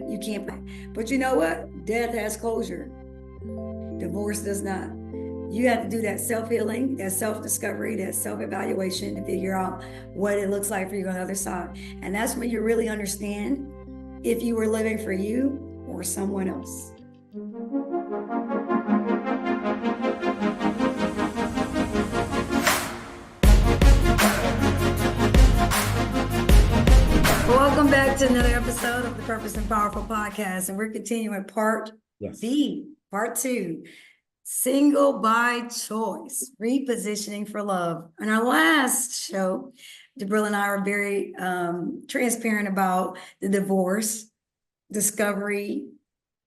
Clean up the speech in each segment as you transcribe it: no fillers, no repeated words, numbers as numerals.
You can't. But you know what? Death has closure. Divorce does not. You have to do that self-healing, that self-discovery, that self-evaluation to figure out what it looks like for you on the other side. And that's when you really understand if you were living for you or someone else. Welcome back to another episode of the Purpose and Powerful Podcast. And we're continuing part B, part 2. Single by choice, repositioning for love. In our last show, Debril and I were very transparent about the divorce, discovery,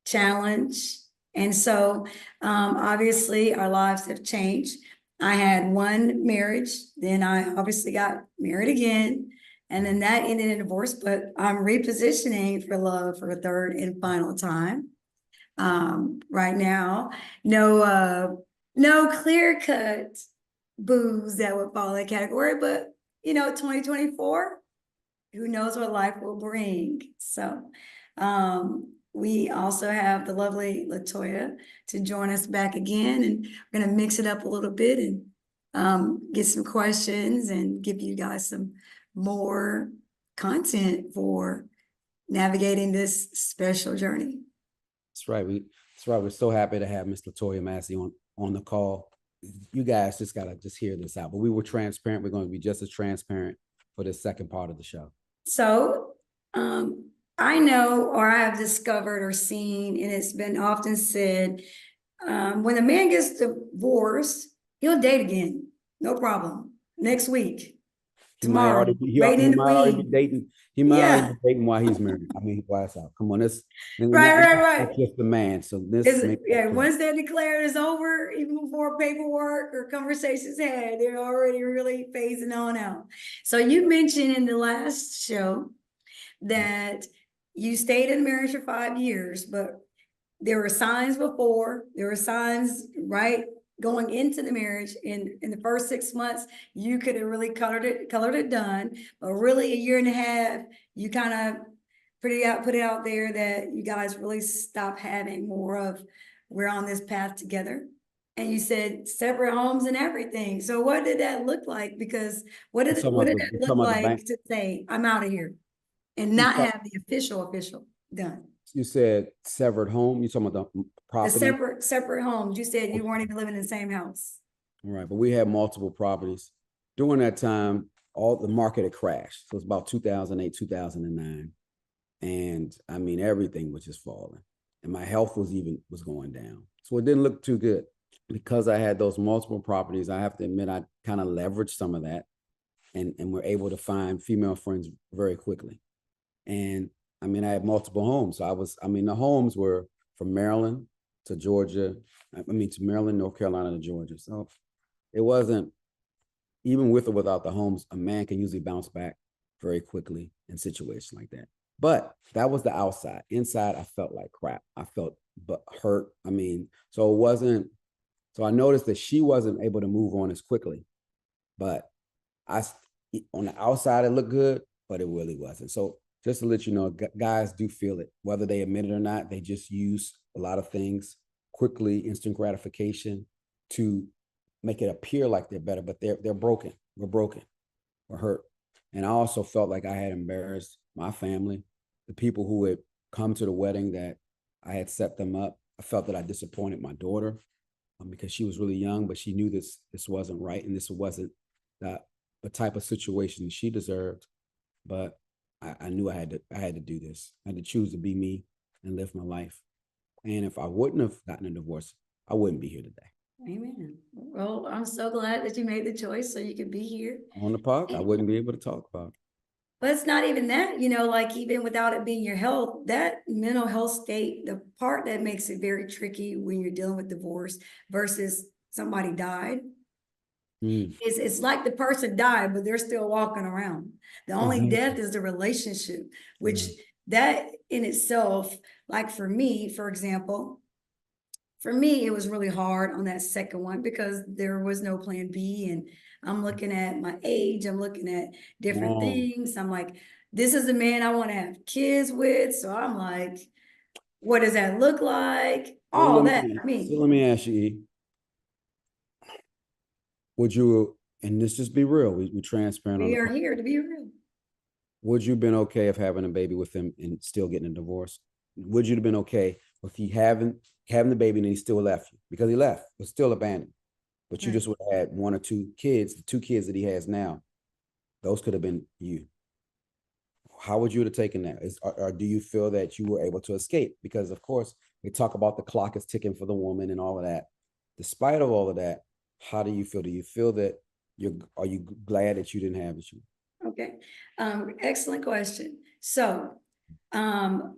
challenge. And so obviously our lives have changed. I had one marriage, then I obviously got married again, and then that ended in divorce, but I'm repositioning for love for a third and final time. Right now, no clear-cut boos that would fall in that category, but 2024, who knows what life will bring. So we also have the lovely Latoya to join us back again, and we're going to mix it up a little bit and get some questions and give you guys some more content for navigating this special journey. That's right. We're so happy to have Miss Latoya Massey on the call. You guys just gotta hear this out. But we were transparent. We're going to be just as transparent for the second part of the show. So I know, or I have discovered or seen, and it's been often said, when a man gets divorced, he'll date again. No problem. Next week. Tomorrow, He might already be dating. He might already be dating while he's married. I mean, that's out. Come on, this right. That's just the man. So this, once that declared is over, even before paperwork or conversations had, they're already really phasing on out. So you mentioned in the last show that you stayed in marriage for 5 years, but there were signs before. There were signs right going into the marriage. In the first 6 months, you could have really colored it done, but really a year and a half, you kind of put it out there that you guys really stop having more of, we're on this path together. And you said separate homes and everything. So what did that look like? Because what did it look like to say, I'm out of here and not have the official done? You said severed home. You talking about the property? The separate homes. You said you weren't even living in the same house. All right, but we had multiple properties. During that time, all the market had crashed. So it's about 2008, 2009. And I mean, everything was just falling. And my health was going down. So it didn't look too good. Because I had those multiple properties, I have to admit, I kind of leveraged some of that and were able to find female friends very quickly. And I mean, I had multiple homes. So the homes were from Maryland to Georgia. To Maryland, North Carolina to Georgia. So it wasn't, even with or without the homes, a man can usually bounce back very quickly in situations like that. But that was the outside. Inside, I felt like crap. I felt hurt. So it wasn't, so I noticed that she wasn't able to move on as quickly. But on the outside, it looked good, but it really wasn't. So just to let you know, guys do feel it, whether they admit it or not. They just use a lot of things quickly, instant gratification, to make it appear like they're better, but they're broken. We're broken. We're hurt. And I also felt like I had embarrassed my family, the people who had come to the wedding that I had set them up. I felt that I disappointed my daughter because she was really young, but she knew this wasn't right, and this wasn't the type of situation that she deserved. But I knew I had to do this. I had to choose to be me and live my life. And if I wouldn't have gotten a divorce, I wouldn't be here today. Amen. Well, I'm so glad that you made the choice so you could be here on the podcast. I wouldn't be able to talk about it. But it's not even that, like even without it being your health, that mental health state, the part that makes it very tricky when you're dealing with divorce versus somebody died. It's like the person died, but they're still walking around. The only death is the relationship, which that in itself, like for me, for example, it was really hard on that second one because there was no plan B. And I'm looking at my age, I'm looking at different things. I'm like, this is the man I want to have kids with. So I'm like, what does that look like? All that. I So mean, let me ask you, E, would you, and this just be real, we transparent on we the are pod, here to be real. would you have been okay of having a baby with him and still getting a divorce? Would you have been okay with he having the baby and he still left you? Because he left, but still abandoned. But you Right. just would have had one or two kids, the two kids that he has now, those could have been you. How would you have taken that? Or do you feel that you were able to escape? Because of course, we talk about the clock is ticking for the woman and all of that. Despite of all of that, how do you feel? Do you feel that are you glad that you didn't have the children? Okay. Excellent question. So,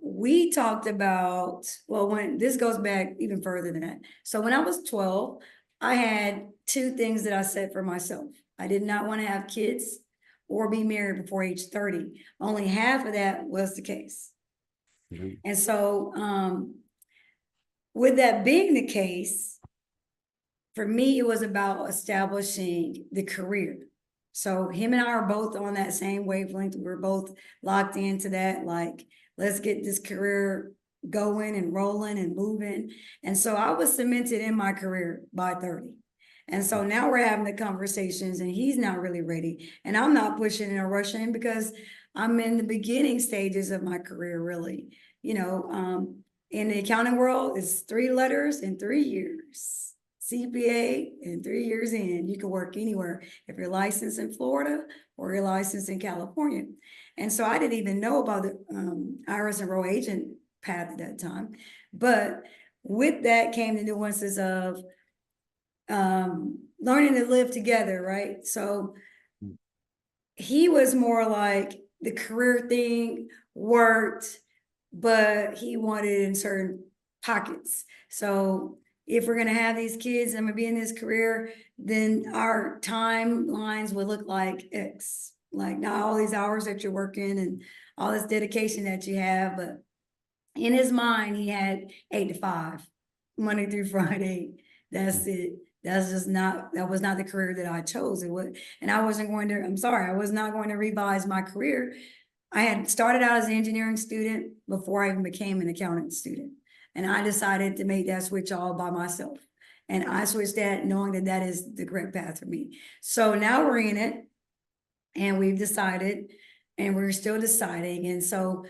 we talked about, well, when this goes back even further than that. So when I was 12, I had two things that I set for myself. I did not want to have kids or be married before age 30. Only half of that was the case. Mhm. And so, with that being the case, for me, it was about establishing the career. So him and I are both on that same wavelength. We're both locked into that. Like, let's get this career going and rolling and moving. And so I was cemented in my career by 30. And so now we're having the conversations and he's not really ready. And I'm not pushing or rushing because I'm in the beginning stages of my career, really. In the accounting world, it's 3 letters in 3 years. CPA in 3 years in, you can work anywhere if you're licensed in Florida or you're licensed in California. And so I didn't even know about the IRS enroll agent path at that time. But with that came the nuances of learning to live together, right? So he was more like the career thing worked, but he wanted in certain pockets. So if we're gonna have these kids, I'm gonna be in this career, then our timelines would look like X. Like not all these hours that you're working and all this dedication that you have, but in his mind, he had 8 to 5, Monday through Friday. That's it. That was not the career that I chose. It was, and I wasn't going to, I'm sorry, I was not going to revise my career. I had started out as an engineering student before I even became an accounting student. And I decided to make that switch all by myself. And I switched that knowing that that is the correct path for me. So now we're in it and we've decided and we're still deciding. And so,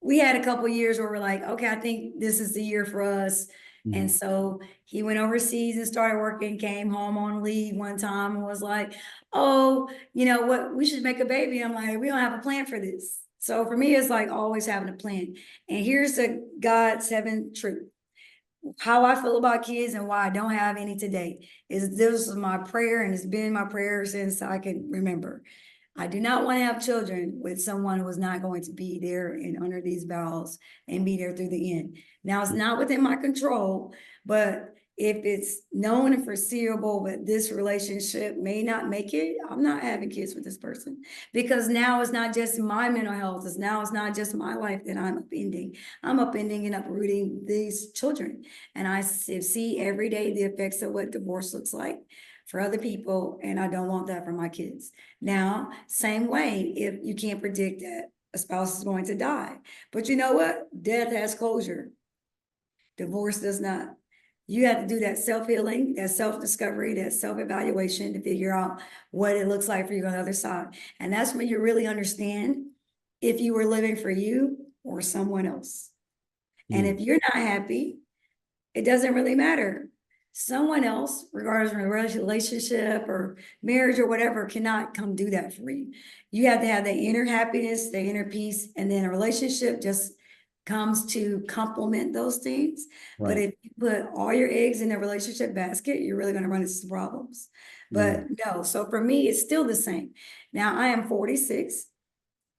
we had a couple years where we're like, okay, I think this is the year for us. Mhm. And so he went overseas and started working, came home on leave one time and was like, oh, you know what, we should make a baby. I'm like, we don't have a plan for this. So for me, it's like always having a plan. And here's the God's heaven truth. How I feel about kids and why I don't have any today is this is my prayer and it's been my prayer since I can remember. I do not want to have children with someone who is not going to be there and under these vows and be there through the end. Now, it's not within my control, but if it's known and foreseeable that this relationship may not make it, I'm not having kids with this person because now it's not just my mental health. It's not just my life that I'm upending. I'm upending and uprooting these children. And I see every day the effects of what divorce looks like for other people, and I don't want that for my kids. Now, same way, if you can't predict that a spouse is going to die, but you know what? Death has closure. Divorce does not. You have to do that self-healing, that self-discovery, that self-evaluation to figure out what it looks like for you on the other side. And that's when you really understand if you were living for you or someone else. And if you're not happy, it doesn't really matter. Someone else, regardless of a relationship or marriage or whatever, cannot come do that for you. You have to have the inner happiness, the inner peace, and then a relationship just comes to complement those things. But Right. if you put all your eggs in a relationship basket, you're really going to run into some problems. Yeah. But no, so for me, it's still the same. Now I am 46.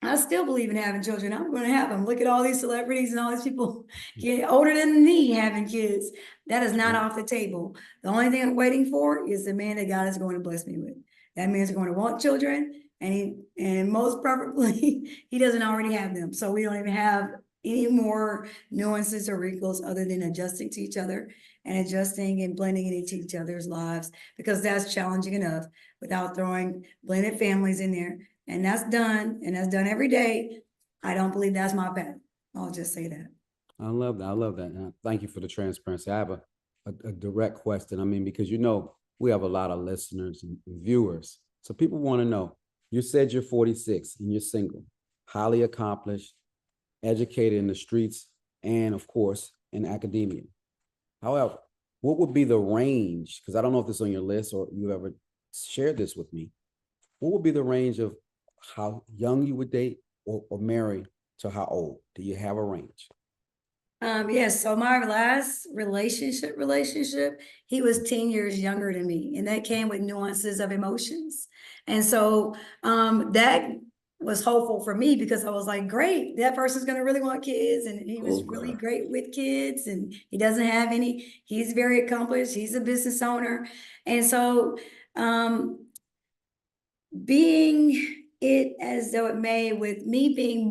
I still believe in having children. I'm going to have them. Look at all these celebrities and all these people get older than me having kids. That is not off the table. The only thing I'm waiting for is the man that God is going to bless me with. That man's going to want children, and most probably he doesn't already have them. So we don't even have any more nuances or wrinkles other than adjusting to each other and adjusting and blending into each other's lives because that's challenging enough without throwing blended families in there. and that's done, and that's done every day, I don't believe that's my path. I'll just say that. I love that. I love that. And thank you for the transparency. I have a direct question. I mean, because we have a lot of listeners and viewers. So people want to know, you said you're 46 and you're single, highly accomplished, educated in the streets, and of course, in academia. However, what would be the range? Because I don't know if this is on your list or you ever shared this with me. What would be the range of how young you would date or marry to how old? Do you have a range? Yes, so my last relationship, he was 10 years younger than me, and that came with nuances of emotions. And so that was hopeful for me because I was like, great, that person's gonna really want kids, and he was really great with kids, and he doesn't have any, he's very accomplished, he's a business owner. And so being it as though it may, with me being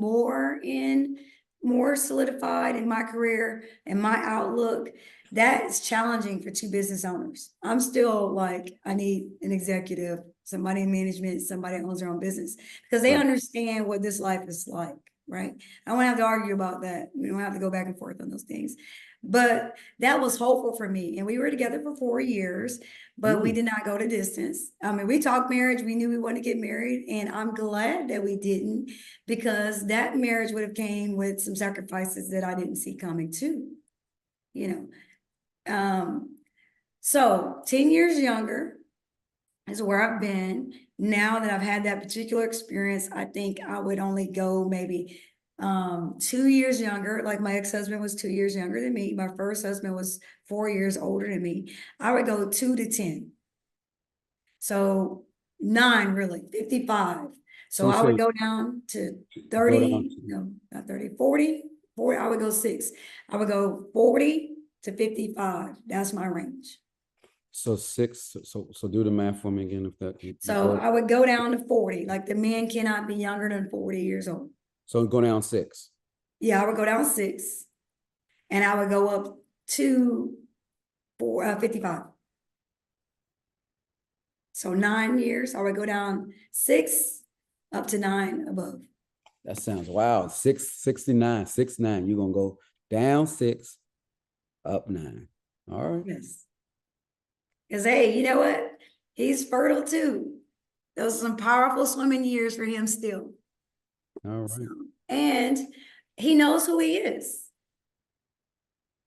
more solidified in my career and my outlook, that's challenging for two business owners. I'm still like, I need an executive, somebody in management, somebody that owns their own business, because they understand what this life is like, right? I don't have to argue about that. We don't have to go back and forth on those things. But that was hopeful for me. And we were together for 4 years, but we did not go to distance. I mean, we talked marriage. We knew we wanted to get married, and I'm glad that we didn't, because that marriage would have came with some sacrifices that I didn't see coming too, you know. So 10 years younger is where I've been. Now that I've had that particular experience, I think I would only go maybe 2 years younger. Like my ex-husband was 2 years younger than me. My first husband was 4 years older than me. I would go 2 to 10. So 9, really, 55. So I would go down to 30, no, not 30, 40, 40. I would go 6. I would go 40 to 55. That's my range. So 6, so do the math for me again. If that. So I would go down to 40. Like the man cannot be younger than 40 years old. So go down 6. Yeah, I would go down 6, and I would go up to 55. So 9 years, I would go down 6 up to 9 above. That sounds wow. 69, 6, 9. You're gonna go down 6, up 9. All right. Yes. Because hey, you know what? He's fertile too. Those are some powerful swimming years for him still. All right. So, and he knows who he is.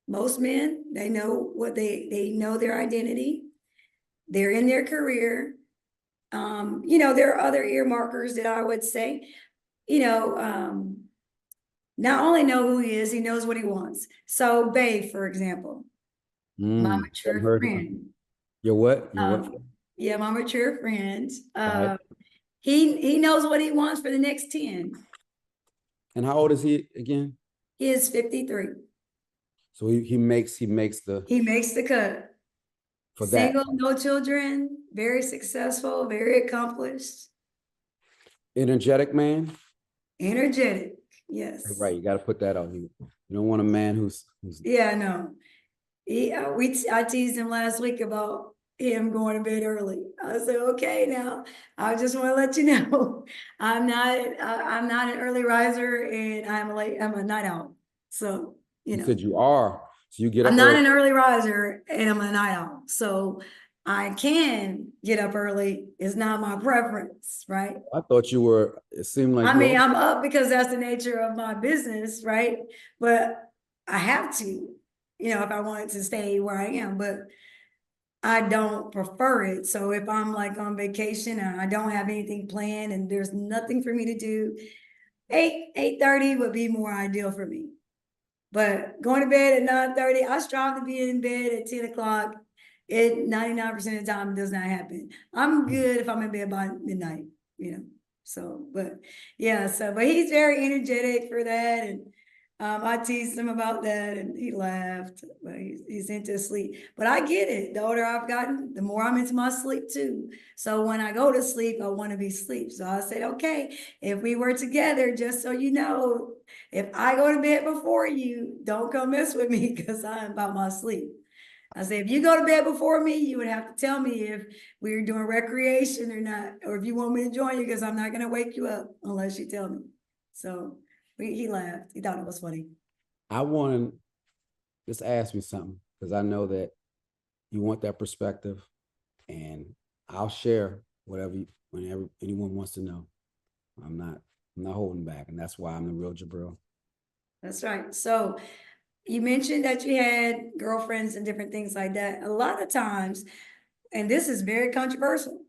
Most men, they know what they know their identity. They're in their career. There are other earmarkers that I would say, not only know who he is, he knows what he wants. So Babe, for example, my mature friend. Your what? Your what? Yeah, my mature friend. He knows what he wants for the next 10. And how old is he again? He is 53. So he makes the cut. For single, that. No children, very successful, very accomplished. Energetic man? Energetic, yes. Right, you got to put that out. You don't want a man who's yeah, no. I teased him last week about him going to bed early. I said, okay, now I just want to let you know, I'm not an early riser, and I'm a night owl. So, you said you are. So you get up. I'm not an early riser, and I'm a night owl. So I can get up early. It's not my preference, right? I thought you were, it seemed like. I'm up because that's the nature of my business, right? But I have to, if I wanted to stay where I am, but I don't prefer it. So if I'm like on vacation and I don't have anything planned and there's nothing for me to do, 8:30 would be more ideal for me. But going to bed at 9:30, I strive to be in bed at 10 o'clock. 99% of the time, it does not happen. I'm good if I'm in bed by midnight, So, but yeah, but he's very energetic for that. And I teased him about that, and he laughed. But he's into sleep. But I get it. The older I've gotten, the more I'm into my sleep too. So when I go to sleep, I want to be asleep. So I said, okay, if we were together, just so you know, if I go to bed before you, don't come mess with me because I'm about my sleep. I said, if you go to bed before me, you would have to tell me if we were doing recreation or not, or if you want me to join you, because I'm not gonna wake you up unless you tell me. So he laughed. He thought it was funny. I want to just ask me something because I know that you want that perspective, and I'll share whenever anyone wants to know. I'm not holding back, and that's why I'm the real Jabril. That's right. So you mentioned that you had girlfriends and different things like that. A lot of times, and this is very controversial.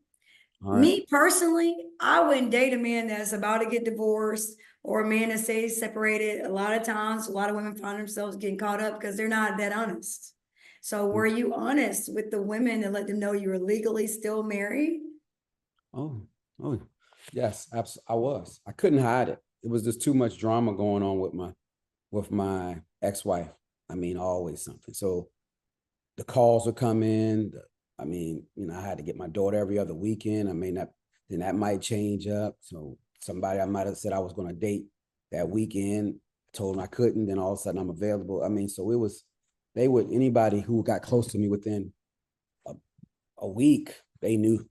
All right. Me personally, I wouldn't date a man that's about to get divorced or a man that stays separated. A lot of times, a lot of women find themselves getting caught up because they're not that honest. So were you honest with the women and let them know you were legally still married? Oh, yes, I was. I couldn't hide it. It was just too much drama going on with my ex-wife. I mean, always something. So the calls would come in. I mean, I had to get my daughter every other weekend. I mean, then that might change up. So somebody I might have said I was going to date that weekend, told them I couldn't. Then all of a sudden I'm available. I mean, so anybody who got close to me within a week, they knew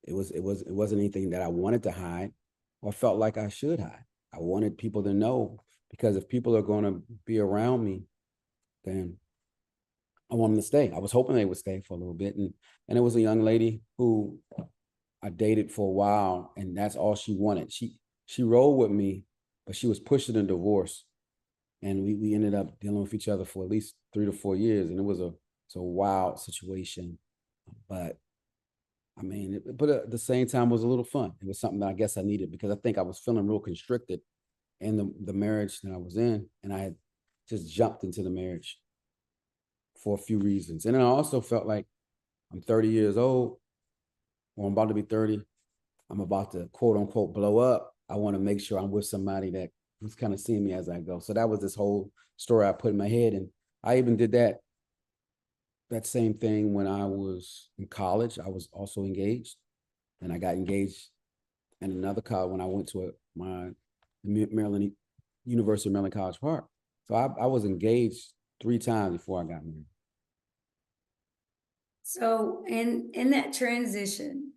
it wasn't anything that I wanted to hide or felt like I should hide. I wanted people to know, because if people are going to be around me, then I want them to stay. I was hoping they would stay for a little bit. And it was a young lady who I dated for a while, and that's all she wanted. She rolled with me, but she was pushing a divorce. And we ended up dealing with each other for at least 3 to 4 years. And it was a wild situation. But I mean, but at the same time, it was a little fun. It was something that I guess I needed, because I think I was feeling real constricted in the marriage that I was in. And I had just jumped into the marriage for a few reasons. And then I also felt like I'm 30 years old, or I'm about to be 30. I'm about to quote unquote blow up. I want to make sure I'm with somebody that who's kind of seeing me as I go. So that was this whole story I put in my head. And I even did that same thing when I was in college. I was also engaged, and I got engaged in another college when I went to my Maryland University of Maryland College Park. So I was engaged 3 times before I got married. So in that transition,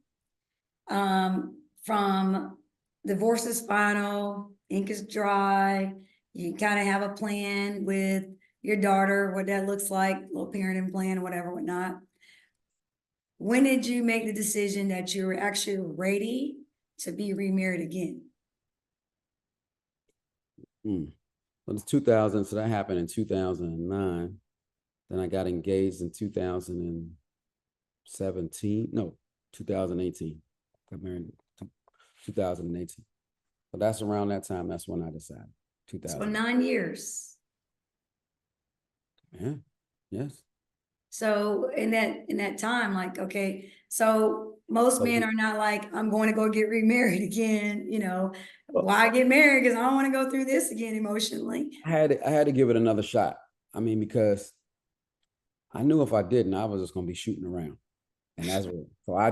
from divorce is final, ink is dry, you kind of have a plan with your daughter, what that looks like, little parenting plan or whatever, whatnot. When did you make the decision that you were actually ready to be remarried again? Well, it's 2000, so that happened in 2009. Then I got engaged in 2017. No, 2018. Got married in 2018. But that's around that time. That's when I decided. 2000. So 9 years. Yeah. Yes. So in that time, like, okay, so most men are not like, I'm going to go get remarried again, why get married? Because I don't want to go through this again emotionally. I had to give it another shot. I mean, because I knew if I didn't, I was just gonna be shooting around. And that's what, so I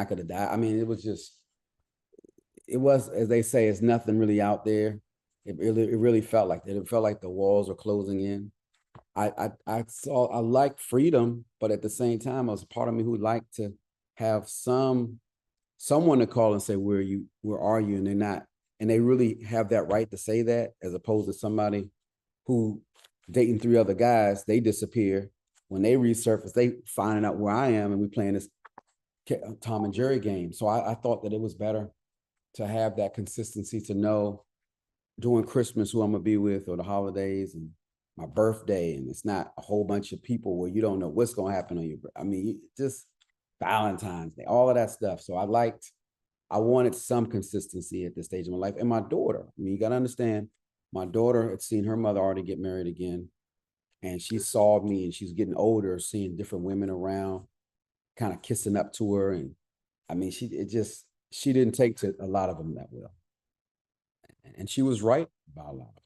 could have died. I mean, it was, as they say, it's nothing really out there. It really felt like that. It felt like the walls are closing in. I like freedom, but at the same time, I was a part of me who liked to have someone to call and say, where are you? And they're not, and they really have that right to say that, as opposed to somebody who dating 3 other guys, they disappear. When they resurface, they finding out where I am, and we playing this Tom and Jerry game. So I thought that it was better to have that consistency, to know during Christmas who I'm gonna be with, or the holidays and my birthday, and it's not a whole bunch of people where you don't know what's gonna happen on your. I mean, just Valentine's Day, all of that stuff. So I wanted some consistency at this stage of my life. And my daughter, I mean, you gotta understand, my daughter had seen her mother already get married again, and she saw me, and she's getting older, seeing different women around, kind of kissing up to her, and I mean, she didn't take to a lot of them that well. And she was right about a lot of them.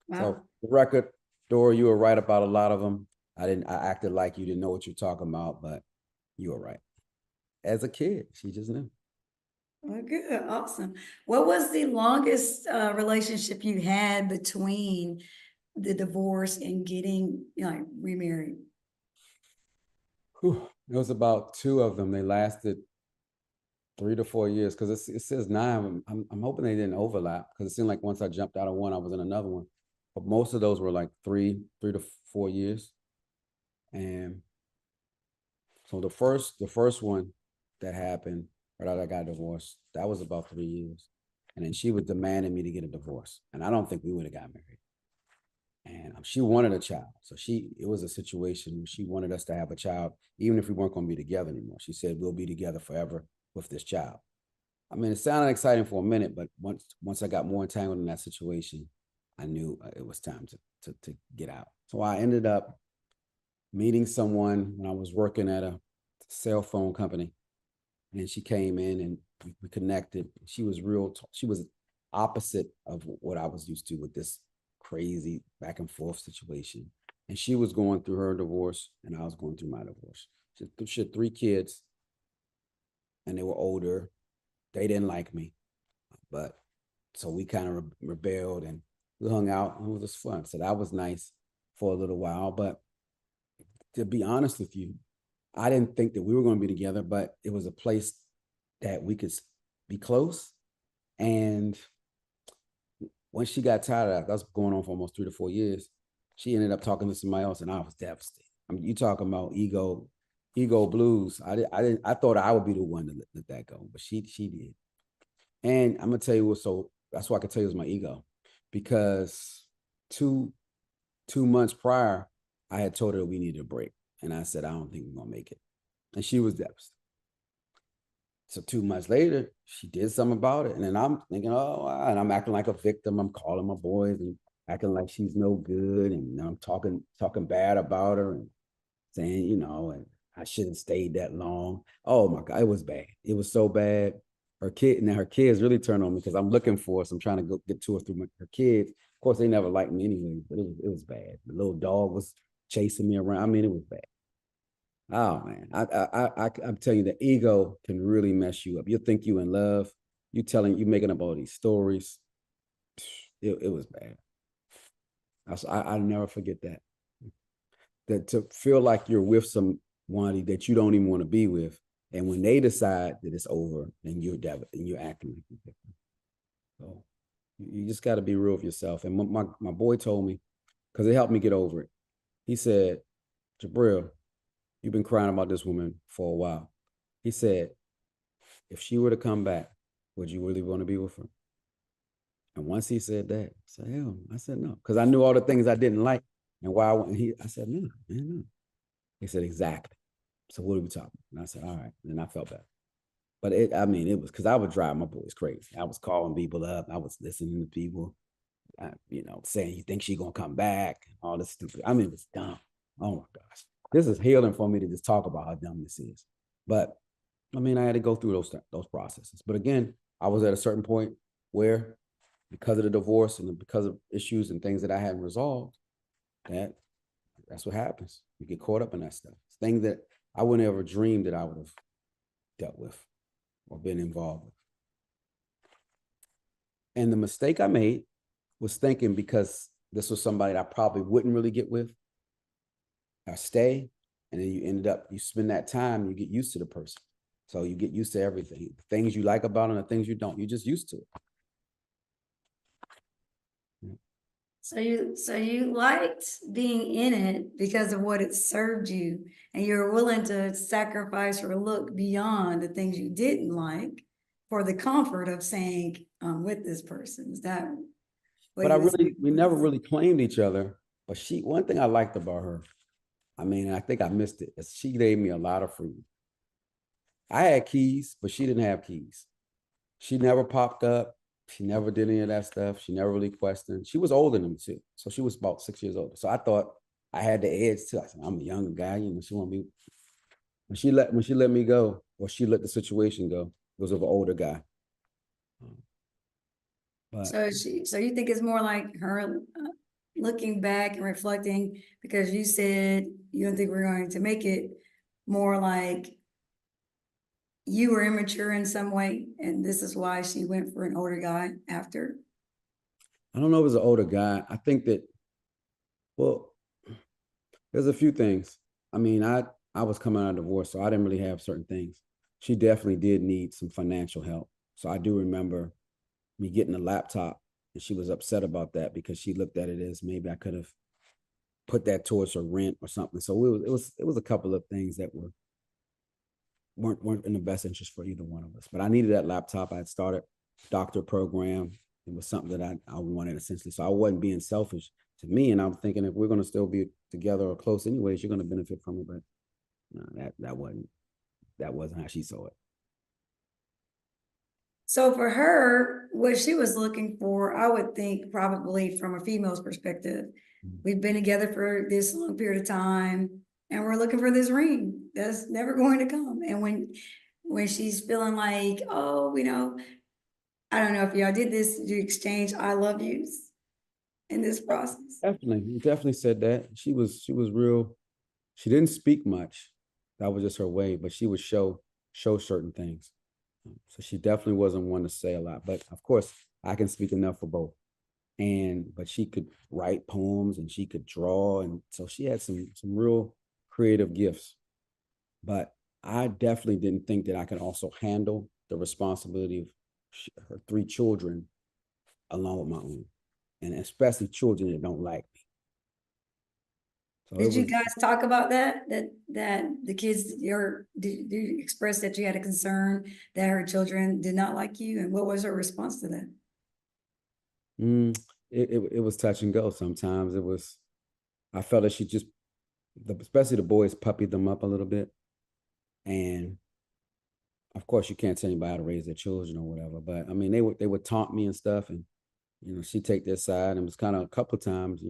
Wow. So the record, Dora, you were right about a lot of them. I acted like you didn't know what you're talking about, but you were right. As a kid, she just knew. Oh, good. Awesome. What was the longest relationship you had between the divorce and getting remarried? It was about 2 of them. They lasted 3 to 4 years because it says 9. I'm hoping they didn't overlap because it seemed like once I jumped out of one, I was in another one. But most of those were like 3 to 4 years. And so the first one that happened right after I got divorced, that was about 3 years. And then she was demanding me to get a divorce. And I don't think we would have got married. And she wanted a child. So it was a situation where she wanted us to have a child, even if we weren't going to be together anymore. She said, we'll be together forever with this child. I mean, it sounded exciting for a minute, but once I got more entangled in that situation, I knew it was time to get out. So I ended up meeting someone when I was working at a cell phone company, and she came in and we connected. She was she was opposite of what I was used to with this crazy back and forth situation. And she was going through her divorce, and I was going through my divorce. She had 3 kids, and they were older. They didn't like me, but so we kind of rebelled and we hung out, and it was just fun. So that was nice for a little while. But to be honest with you, I didn't think that we were going to be together, but it was a place that we could be close. And when she got tired of that was going on for almost 3 to 4 years, she ended up talking to somebody else, and I was devastated. I mean, you talking about ego blues. I thought I would be the one to let that go, but she did. And I'm gonna tell you what, so that's why I can tell you it was my ego, because two months prior, I had told her we needed a break, and I said I don't think we're gonna make it, and she was devastated. So 2 months later, she did something about it, and then I'm thinking, oh, and I'm acting like a victim. I'm calling my boys and acting like she's no good, and I'm talking bad about her and saying, and I shouldn't stayed that long. Oh my God, it was bad. It was so bad. Her kids really turned on me because I'm looking for us. I'm trying to go get to her through her kids. Of course, they never liked me anyway, but it was bad. The little dog was chasing me around. I mean, it was bad. Oh man, I'm telling you, the ego can really mess you up. You think you in love, you making up all these stories. It was bad. I never forget that. That to feel like you're with somebody that you don't even want to be with, and when they decide that it's over, then you're acting like you're different. So you just got to be real with yourself. And my boy told me, because it helped me get over it. He said, Jabril, you've been crying about this woman for a while. He said, if she were to come back, would you really want to be with her? And once he said that, I said no, because I knew all the things I didn't like and why. I said no, man, no. He said exactly. So what are we talking? And I said all right, and I felt better. But it was because I would drive my boys crazy. I was calling people up. I was listening to people, saying you think she's gonna come back, all this stupid. I mean, it's dumb. Oh my gosh, this is healing for me to just talk about how dumb this is. But I mean, I had to go through those processes. But again, I was at a certain point where, because of the divorce and because of issues and things that I hadn't resolved, that's what happens. You get caught up in that stuff. It's things that I wouldn't ever dream that I would have dealt with or been involved with. And the mistake I made was thinking, because this was somebody that I probably wouldn't really get with or stay, and then you spend that time, you get used to the person. So you get used to everything. The things you like about them, the things you don't, you're just used to it. So you liked being in it because of what it served you, and you're willing to sacrifice or look beyond the things you didn't like for the comfort of saying, I'm with this person. Is that what But we never really claimed each other. But one thing I liked about her, I mean, I think I missed it, is she gave me a lot of freedom. I had keys, but she didn't have keys. She never popped up. She never did any of that stuff. She never really questioned. She was older than me too. So she was about 6 years older. So I thought I had the edge too. I said, I'm a younger guy, she want me. When she let me go, or she let the situation go, it was of an older guy. But so you think it's more like her looking back and reflecting, because you said you don't think we're going to make it, more like you were immature in some way, and this is why she went for an older guy after? I don't know if it was an older guy. I think that, well, there's a few things. I mean, I was coming out of divorce, so I didn't really have certain things. She definitely did need some financial help. So I do remember me getting a laptop, and she was upset about that because she looked at it as maybe I could have put that towards her rent or something. So it was a couple of things that weren't in the best interest for either one of us. But I needed that laptop. I had started doctor program. It was something that I wanted essentially. So I wasn't being selfish to me. And I'm thinking if we're going to still be together or close anyways, you're going to benefit from it. But no, that wasn't how she saw it. So for her, what she was looking for, I would think probably from a female's perspective, we've been together for this long period of time and we're looking for this ring that's never going to come. And when she's feeling like, oh, I don't know if y'all did this, you exchange I love yous in this process. Definitely said that. She was real. She didn't speak much. That was just her way, but she would show certain things. So she definitely wasn't one to say a lot. But of course, I can speak enough for both. But she could write poems and she could draw, and so she had some real creative gifts. But I definitely didn't think that I could also handle the responsibility of her 3 children along with my own, and especially children that don't like me. So did you guys talk about that the kids, did you express that you had a concern that her children did not like you, and what was her response to that? It was touch and go. Sometimes I felt that she just, especially the boys, puppied them up a little bit. And of course, you can't tell anybody how to raise their children or whatever. But I mean, they would taunt me and stuff, and she'd take their side. And it was kind of a couple of times,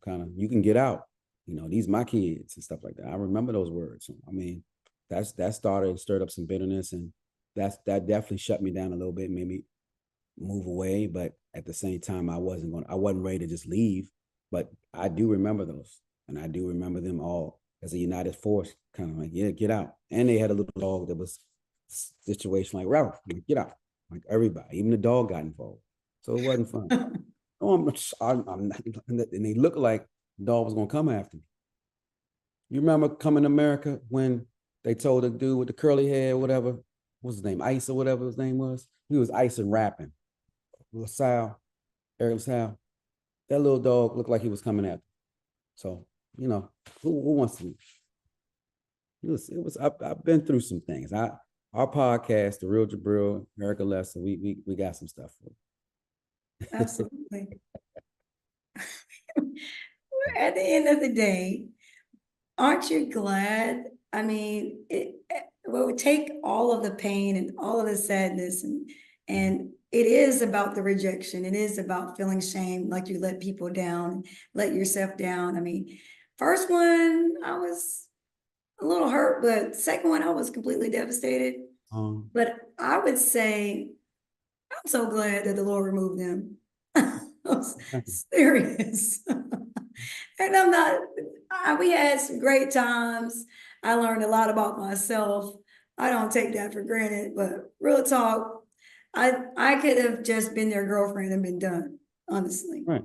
kind of, you can get out. These my kids and stuff like that. I remember those words. I mean, that started and stirred up some bitterness, and that definitely shut me down a little bit, made me move away. But at the same time, I wasn't ready to just leave. But I do remember those, and I do remember them all as a united force, kind of like, yeah, get out. And they had a little dog that was situation like, Ralph, get out. Like everybody, even the dog got involved. So it wasn't fun. Oh, I'm not, and they looked like the dog was gonna come after me. You remember coming to America when they told the dude with the curly hair, whatever, what's his name, Ice or whatever his name was? He was Ice and rapping. LaSalle, Eric LaSalle. That little dog looked like he was coming after. So, who wants to? I've been through some things. Our podcast, The Real Jabril, Erica Lester, we got some stuff for you. Absolutely. At the end of the day, aren't you glad? I mean, it would take all of the pain and all of the sadness, and it is about the rejection. It is about feeling shame, like you let people down, let yourself down. I mean, first one, I was a little hurt, but second one, I was completely devastated. But I would say, I'm so glad that the Lord removed them. I'm serious. And we had some great times. I learned a lot about myself. I don't take that for granted, but real talk, I could have just been their girlfriend and been done, honestly. Right.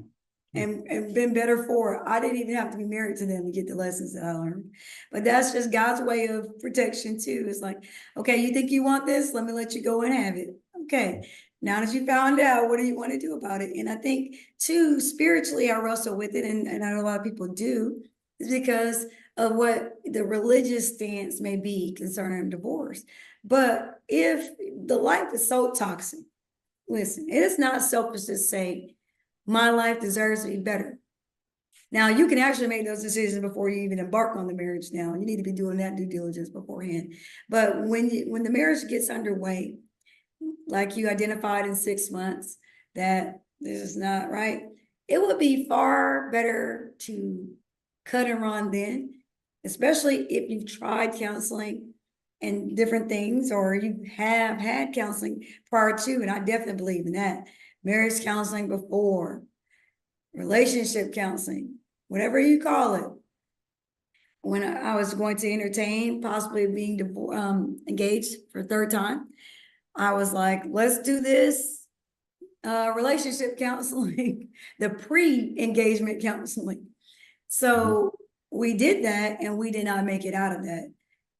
And been better for it. I didn't even have to be married to them to get the lessons that I learned. But that's just God's way of protection too. It's like, okay, you think you want this? Let me let you go and have it. Okay. Now that you found out, what do you want to do about it? And I think too, spiritually, I wrestle with it, and I know a lot of people do, is because of what the religious stance may be concerning divorce. But if the life is so toxic, listen, it is not selfish to say, my life deserves to be better. Now, you can actually make those decisions before you even embark on the marriage now. You need to be doing that due diligence beforehand. But when the marriage gets underway, like you identified in 6 months, that this is not right, it would be far better to cut and run then, especially if you've tried counseling and different things, or you have had counseling prior to, and I definitely believe in that. Marriage counseling before, relationship counseling, whatever you call it. When I was going to entertain possibly being engaged for a third time, I was like, let's do this relationship counseling, the pre-engagement counseling. So we did that, and we did not make it out of that.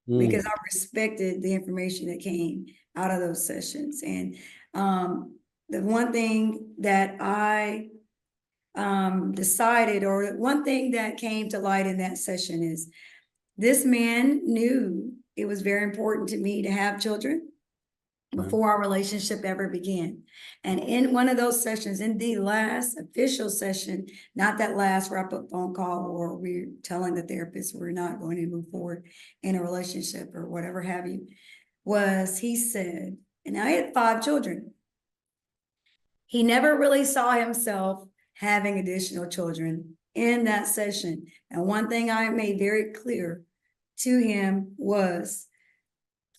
because I respected the information that came out of those sessions. And the one thing that I decided, or one thing that came to light in that session is this man knew it was very important to me to have children before our relationship ever began. And in one of those sessions, in the last official session, not that last wrap-up phone call or we're telling the therapist we're not going to move forward in a relationship or whatever have you, was he said, and I had 5 children. He never really saw himself having additional children in that session. And one thing I made very clear to him was,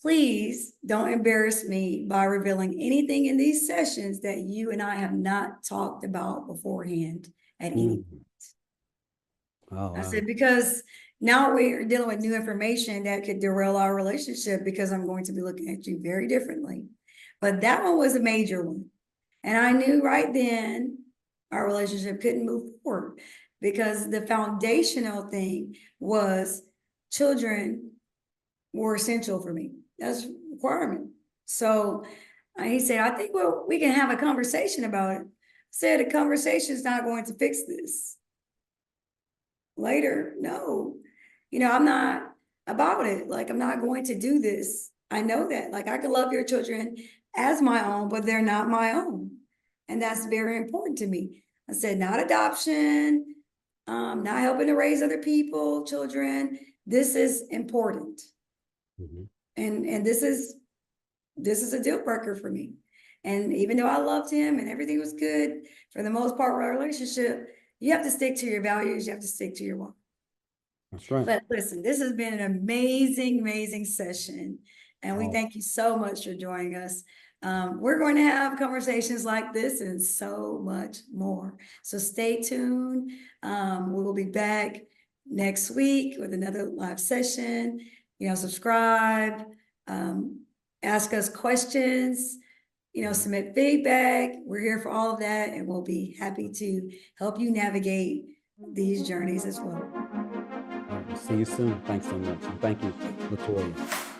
please don't embarrass me by revealing anything in these sessions that you and I have not talked about beforehand at any point. Oh, wow. I said, because now we're dealing with new information that could derail our relationship because I'm going to be looking at you very differently. But that one was a major one. And I knew right then our relationship couldn't move forward because the foundational thing was children were essential for me. That's a requirement. So he said, I think, well, we can have a conversation about it. I said, a conversation is not going to fix this. Later, no, I'm not about it. Like, I'm not going to do this. I know that. Like, I can love your children as my own, but they're not my own. And that's very important to me. I said, not adoption, not helping to raise other people, children. This is important. And this is a deal breaker for me. And even though I loved him and everything was good, for the most part of our relationship, you have to stick to your values. You have to stick to your walk. That's right. But listen, this has been an amazing, amazing session. And we thank you so much for joining us. We're going to have conversations like this and so much more. So stay tuned. We will be back next week with another live session. Subscribe, ask us questions, submit feedback. We're here for all of that, and we'll be happy to help you navigate these journeys as well. See you soon. Thanks so much. Thank you, Latoya.